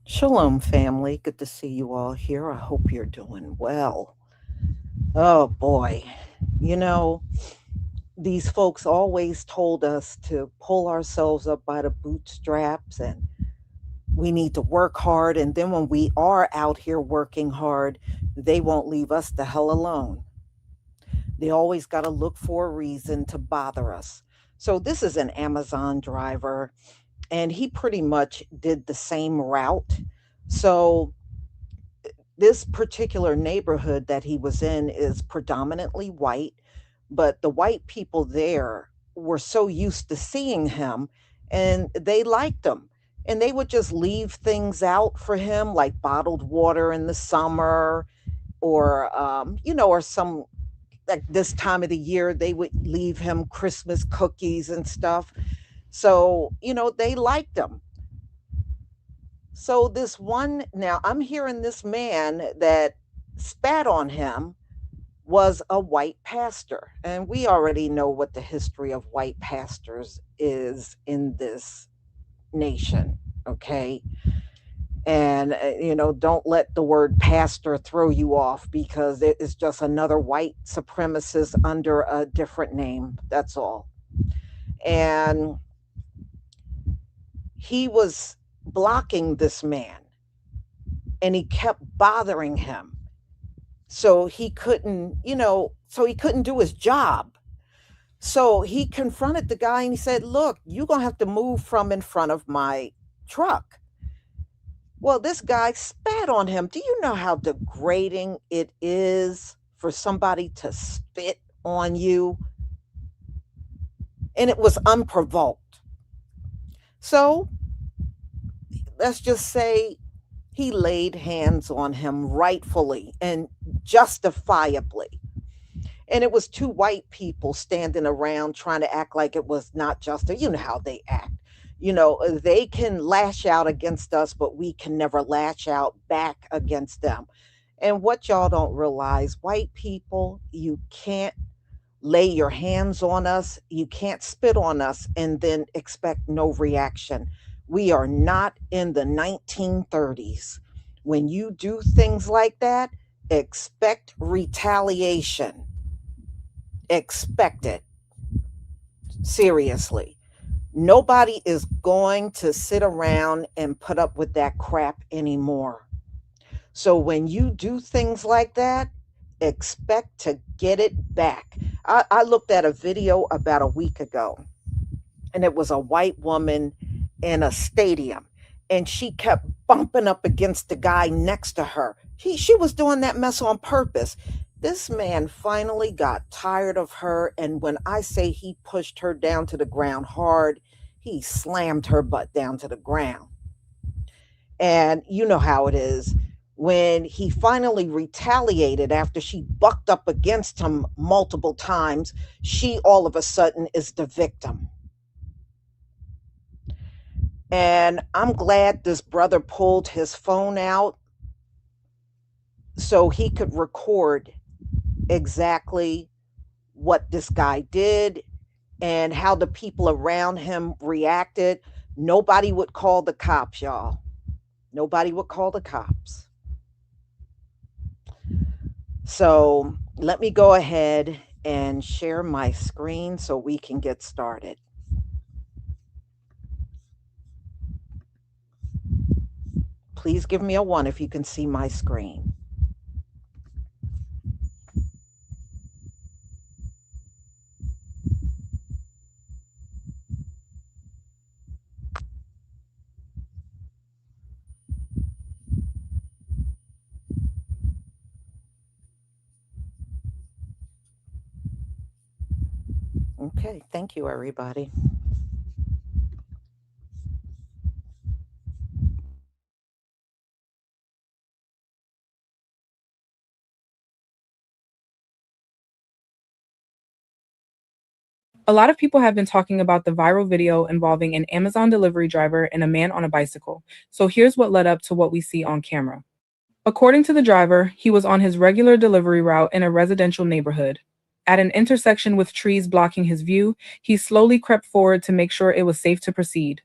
Shalom, family. Good to see you all here. I hope you're doing well. Oh boy. You know, these folks always told us to pull ourselves up by the bootstraps and we need to work hard. And then when we are out here working hard, they won't leave us the hell alone. They always got to look for a reason to bother us. So, this is an Amazon driver, and he pretty much did the same route. So, this particular neighborhood that he was in is predominantly white, but the white people there were so used to seeing him and they liked him. And they would just leave things out for him, like bottled water in the summer, or, or some, like this time of the year, they would leave him Christmas cookies and stuff. So, they liked him. So this one, now I'm hearing this man that spat on him was a white pastor. And we already know what the history of white pastors is in this nation, okay? And, don't let the word pastor throw you off because it is just another white supremacist under a different name. That's all. And he was blocking this man and he kept bothering him. So he couldn't do his job. So he confronted the guy and he said, "Look, you're going to have to move from in front of my truck." Well, this guy spat on him. Do you know how degrading it is for somebody to spit on you? And it was unprovoked. So let's just say he laid hands on him rightfully and justifiably. And it was two white people standing around trying to act like it was not justice. You know how they act. They can lash out against us, but we can never lash out back against them. And what y'all don't realize, white people, you can't lay your hands on us, you can't spit on us and then expect no reaction. We are not in the 1930s. When you do things like that, expect retaliation. Expect it. Seriously. Nobody is going to sit around and put up with that crap anymore. So when you do things like that, expect to get it back. I looked at a video about a week ago, and it was a white woman in a stadium, and she kept bumping up against the guy next to her. She was doing that mess on purpose. This man finally got tired of her, and when I say he pushed her down to the ground hard, he slammed her butt down to the ground. And you know how it is. When he finally retaliated after she bucked up against him multiple times, she all of a sudden is the victim. And I'm glad this brother pulled his phone out so he could record exactly what this guy did and how the people around him reacted. Nobody would call the cops, y'all. Nobody would call the cops. So let me go ahead and share my screen so we can get started. Please give me a 1 if you can see my screen. Okay, thank you, everybody. A lot of people have been talking about the viral video involving an Amazon delivery driver and a man on a bicycle. So here's what led up to what we see on camera. According to the driver, he was on his regular delivery route in a residential neighborhood. At an intersection with trees blocking his view, he slowly crept forward to make sure it was safe to proceed.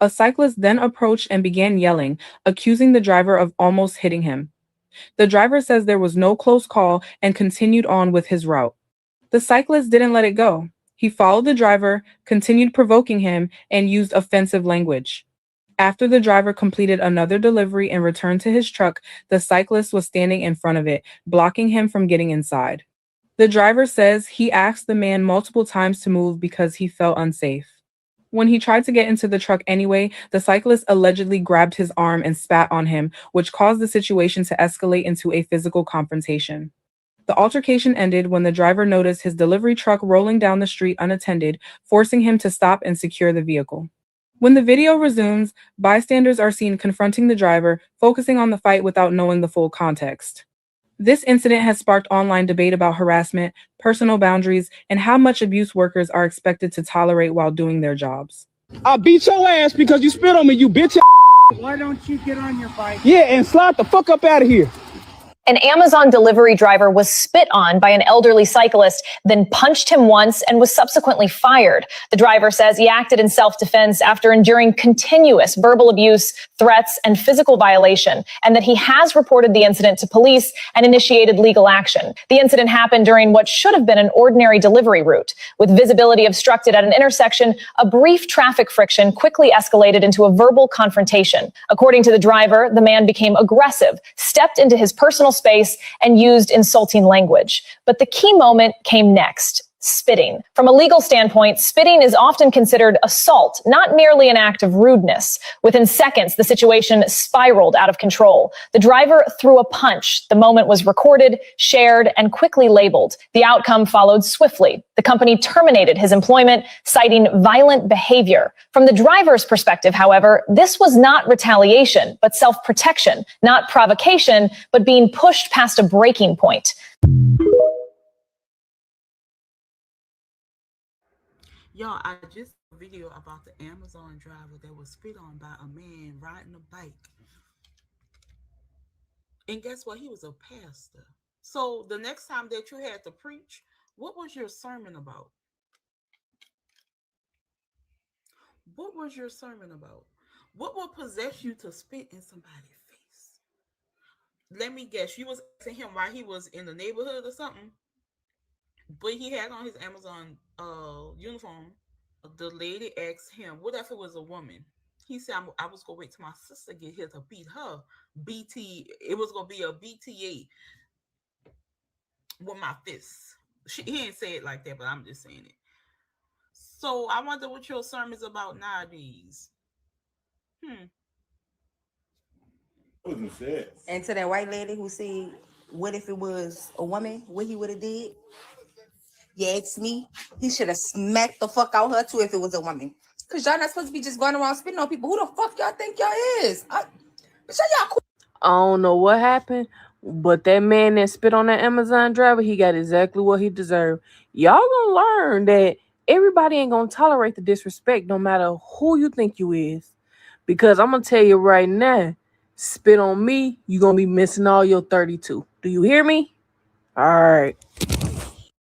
A cyclist then approached and began yelling, accusing the driver of almost hitting him. The driver says there was no close call and continued on with his route. The cyclist didn't let it go. He followed the driver, continued provoking him, and used offensive language. After the driver completed another delivery and returned to his truck, the cyclist was standing in front of it, blocking him from getting inside. The driver says he asked the man multiple times to move because he felt unsafe. When he tried to get into the truck anyway, the cyclist allegedly grabbed his arm and spat on him, which caused the situation to escalate into a physical confrontation. The altercation ended when the driver noticed his delivery truck rolling down the street unattended, forcing him to stop and secure the vehicle. When the video resumes, bystanders are seen confronting the driver, focusing on the fight without knowing the full context. This incident has sparked online debate about harassment, personal boundaries, and how much abuse workers are expected to tolerate while doing their jobs. I beat your ass because you spit on me, you bitch. Why don't you get on your bike? Yeah, and slide the fuck up out of here. An Amazon delivery driver was spit on by an elderly cyclist, then punched him once and was subsequently fired. The driver says he acted in self-defense after enduring continuous verbal abuse, threats, and physical violation, and that he has reported the incident to police and initiated legal action. The incident happened during what should have been an ordinary delivery route. With visibility obstructed at an intersection, a brief traffic friction quickly escalated into a verbal confrontation. According to the driver, the man became aggressive, stepped into his personal space, and used insulting language. But the key moment came next. Spitting. From a legal standpoint, spitting is often considered assault, not merely an act of rudeness. Within seconds, the situation spiraled out of control. The driver threw a punch. The moment was recorded, shared, and quickly labeled. The outcome followed swiftly. The company terminated his employment, citing violent behavior. From the driver's perspective, however, this was not retaliation, but self-protection, not provocation, but being pushed past a breaking point. Y'all, I just saw a video about the Amazon driver that was spit on by a man riding a bike. And guess what? He was a pastor. So the next time that you had to preach, what was your sermon about? What was your sermon about? What would possess you to spit in somebody's face? Let me guess, you was asking him why he was in the neighborhood or something, but he had on his Amazon uniform. The lady asked him, what if it was a woman? He said, I was going to wait till my sister get here to beat her. It was going to be a BTA with my fists. He didn't say it like that, but I'm just saying it. So I wonder what your sermon's about nowadays. And to that white lady who said, what if it was a woman? What he would have did? Yeah, it's me. He should have smacked the fuck out her too if it was a woman. Cause y'all not supposed to be just going around spitting on people. Who the fuck y'all think y'all is? Y'all cool. I don't know what happened, but that man that spit on that Amazon driver, he got exactly what he deserved. Y'all gonna learn that everybody ain't gonna tolerate the disrespect no matter who you think you is. Because I'm gonna tell you right now, spit on me, you gonna be missing all your 32. Do you hear me? All right.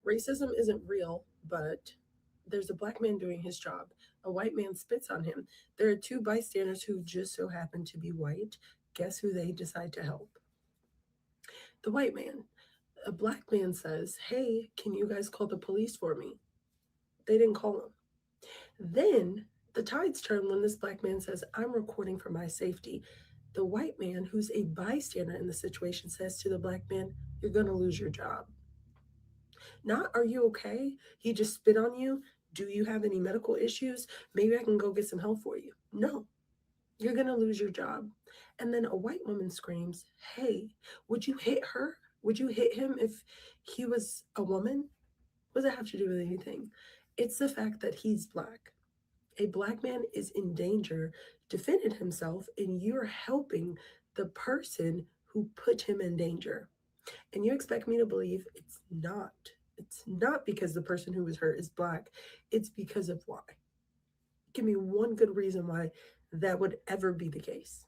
Racism isn't real, but there's a black man doing his job. A white man spits on him. There are two bystanders who just so happen to be white. Guess who they decide to help? The white man. A black man says, hey, can you guys call the police for me? They didn't call him. Then the tides turn when this black man says, I'm recording for my safety. The white man, who's a bystander in the situation, says to the black man, you're going to lose your job. Not, are you okay? He just spit on you. Do you have any medical issues? Maybe I can go get some help for you. No, you're going to lose your job. And then a white woman screams, hey, would you hit her? Would you hit him if he was a woman? What does that have to do with anything? It's the fact that he's black. A black man is in danger, defended himself, and you're helping the person who put him in danger. And you expect me to believe it's not. It's not because the person who was hurt is black. It's because of why. Give me one good reason why that would ever be the case.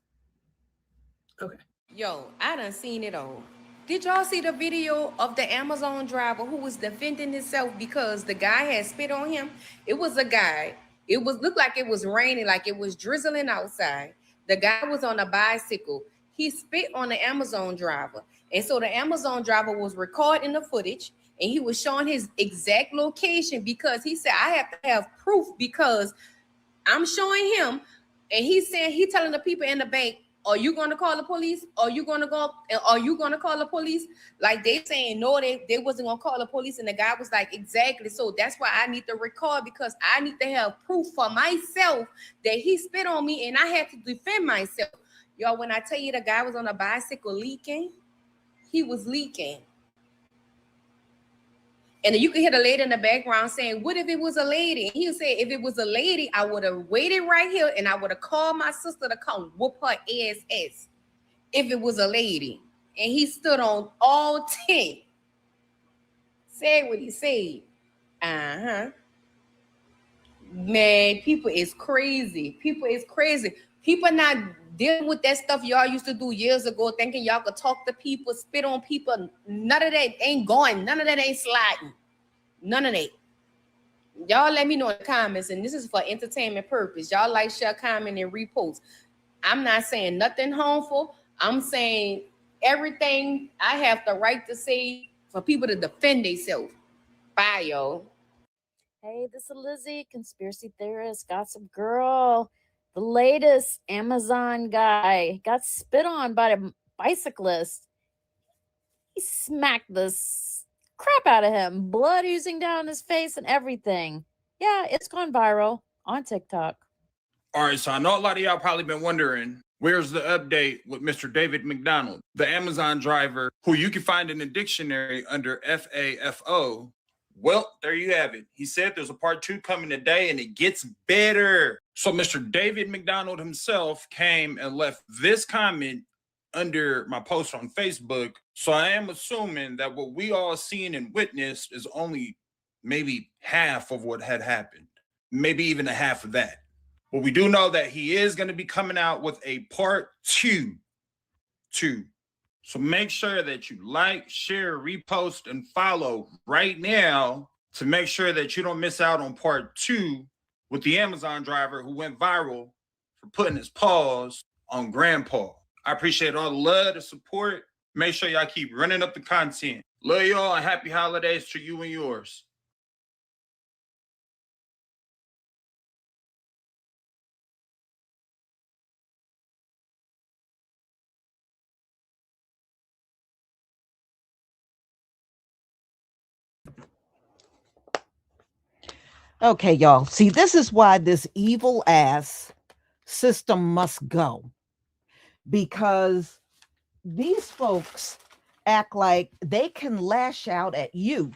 Okay. Yo, I done seen it all. Did y'all see the video of the Amazon driver who was defending himself because the guy had spit on him? It was a guy It was looked like it was raining, like it was drizzling outside. The guy was on a bicycle. He spit on the Amazon driver. And so the Amazon driver was recording the footage and he was showing his exact location because he said, I have to have proof because I'm showing him. And he's saying, he telling the people in the bank, are you going to call the police? Are you going to call the police? Like they saying, no, they wasn't going to call the police. And the guy was like, exactly. So that's why I need to record because I need to have proof for myself that he spit on me and I had to defend myself. Y'all, when I tell you the guy was on a bicycle leaking, he was leaking. And you could hear the lady in the background saying, what if it was a lady? And he'll say, if it was a lady, I would have waited right here and I would have called my sister to come whoop her ass if it was a lady. And he stood on all 10. Said what he said. Uh-huh. Man, people is crazy. People is crazy. People not dealing with that stuff y'all used to do years ago, thinking y'all could talk to people, spit on people. None of that ain't going. None of that ain't sliding. None of that. Y'all let me know in the comments, and this is for entertainment purpose. Y'all like, share, comment, and repost. I'm not saying nothing harmful. I'm saying everything I have the right to say for people to defend themselves. Bye, y'all. Hey, this is Lizzie, conspiracy theorist, gossip girl. The latest Amazon guy got spit on by a bicyclist. He smacked the crap out of him, blood oozing down his face and everything. Yeah, it's gone viral on TikTok. All right, so I know a lot of y'all probably been wondering, where's the update with Mr. David McDonald, the Amazon driver who you can find in the dictionary under FAFO. Well, there you have it. He said there's a part 2 coming today and it gets better. So Mr. David McDonald himself came and left this comment under my post on Facebook. So I am assuming that what we all seen and witnessed is only maybe half of what had happened. Maybe even a half of that. But we do know that he is going to be coming out with a part 2. So make sure that you like, share, repost, and follow right now to make sure that you don't miss out on part 2 with the Amazon driver who went viral for putting his paws on Grandpa. I appreciate all the love, the support. Make sure y'all keep running up the content. Love y'all and happy holidays to you and yours. Okay, y'all. See, this is why this evil ass system must go. Because these folks act like they can lash out at you,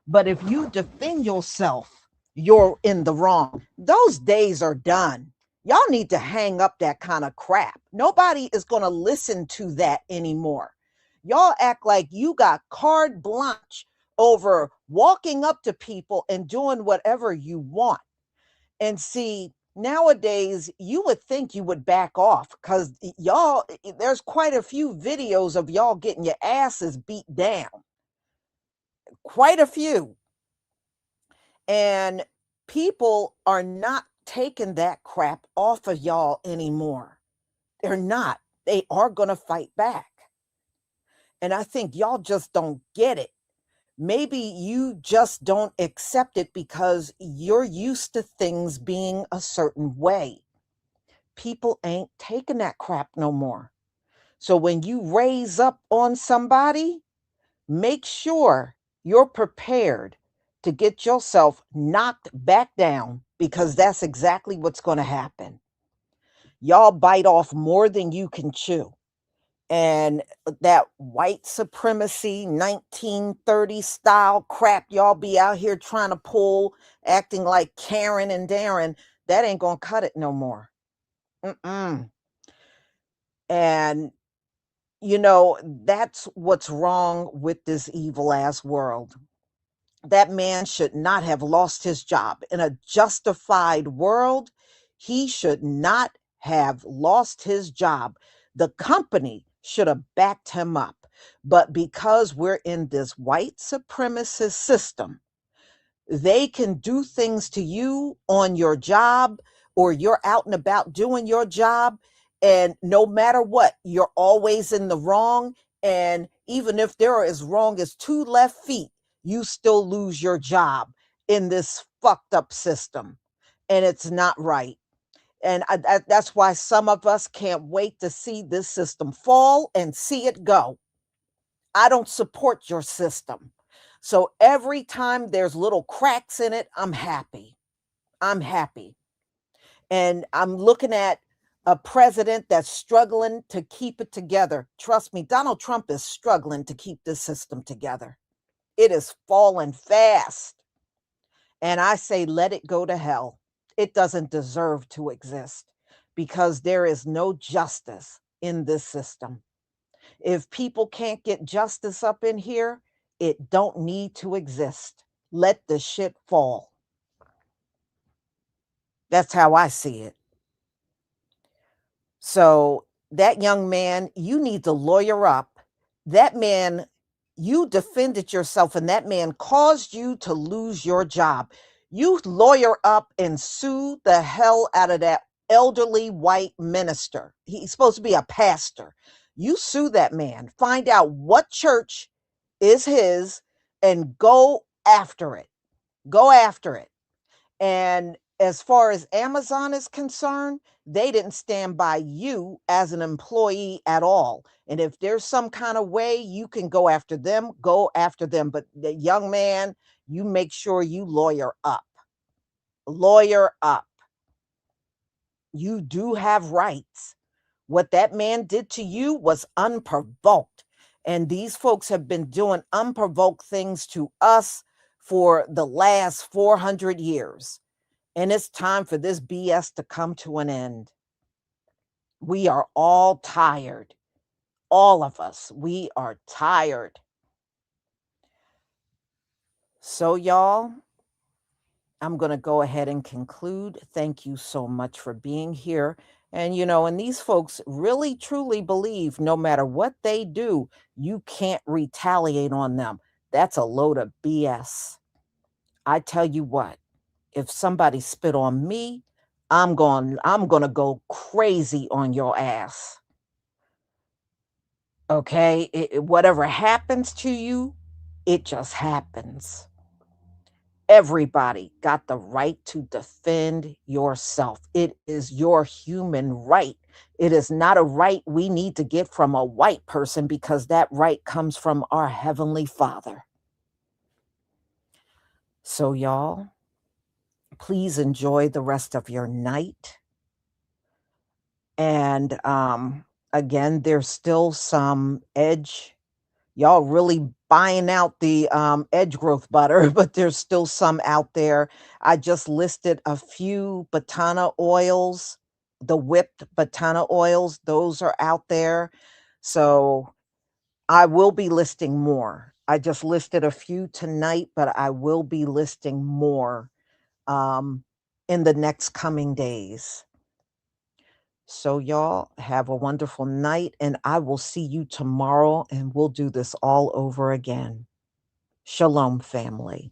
but if you defend yourself, you're in the wrong. Those days are done. Y'all need to hang up that kind of crap. Nobody is going to listen to that anymore. Y'all act like you got carte blanche over walking up to people and doing whatever you want. And see, nowadays you would think you would back off because y'all, there's quite a few videos of y'all getting your asses beat down. Quite a few. And people are not taking that crap off of y'all anymore. They're not. They are going to fight back. And I think y'all just don't get it. Maybe you just don't accept it because you're used to things being a certain way. People ain't taking that crap no more. So when you raise up on somebody, make sure you're prepared to get yourself knocked back down because that's exactly what's going to happen. Y'all bite off more than you can chew. And that white supremacy 1930 style crap y'all be out here trying to pull, acting like Karen and Darren, that ain't gonna cut it no more. And you know, that's what's wrong with this evil ass world. That man should not have lost his job. In a justified world, he should not have lost his job. The company should have backed him up. But because we're in this white supremacist system, They can do things to you on your job, or you're out and about doing your job, and no matter what, you're always in the wrong. And even if they're as wrong as 2 left feet, you still lose your job in this fucked up system. And it's not right. And that's why some of us can't wait to see this system fall and see it go. I don't support your system. So every time there's little cracks in it, I'm happy. I'm happy. And I'm looking at a president that's struggling to keep it together. Trust me, Donald Trump is struggling to keep this system together. It is falling fast. And I say, let it go to hell. It doesn't deserve to exist because there is no justice in this system. If people can't get justice up in here, it don't need to exist. Let the shit fall. That's how I see it. So that young man, you need to lawyer up. That man, you defended yourself and that man caused you to lose your job. You lawyer up and sue the hell out of that elderly white minister. He's supposed to be a pastor. You sue that man. Find out what church is his and go after it. Go after it. And as far as Amazon is concerned, they didn't stand by you as an employee at all. And if there's some kind of way you can go after them, go after them. But the young man, you make sure you lawyer up. Lawyer up. You do have rights. What that man did to you was unprovoked. And these folks have been doing unprovoked things to us for the last 400 years. And it's time for this BS to come to an end. We are all tired. All of us, we are tired. So, y'all, I'm going to go ahead and conclude. Thank you so much for being here. And, and these folks really, truly believe no matter what they do, you can't retaliate on them. That's a load of BS. I tell you what, if somebody spit on me, I'm going to go crazy on your ass. Okay? Whatever happens to you, it just happens. Everybody got the right to defend yourself. It is your human right. It is not a right we need to get from a white person because that right comes from our Heavenly Father. So, y'all, please enjoy the rest of your night. And again, there's still some edge. Y'all really buying out the edge growth butter, but there's still some out there. I just listed a few Botana oils, the whipped Botana oils. Those are out there. So I will be listing more. I just listed a few tonight, but I will be listing more in the next coming days. So, y'all have a wonderful night, and I will see you tomorrow, and we'll do this all over again. Shalom, family.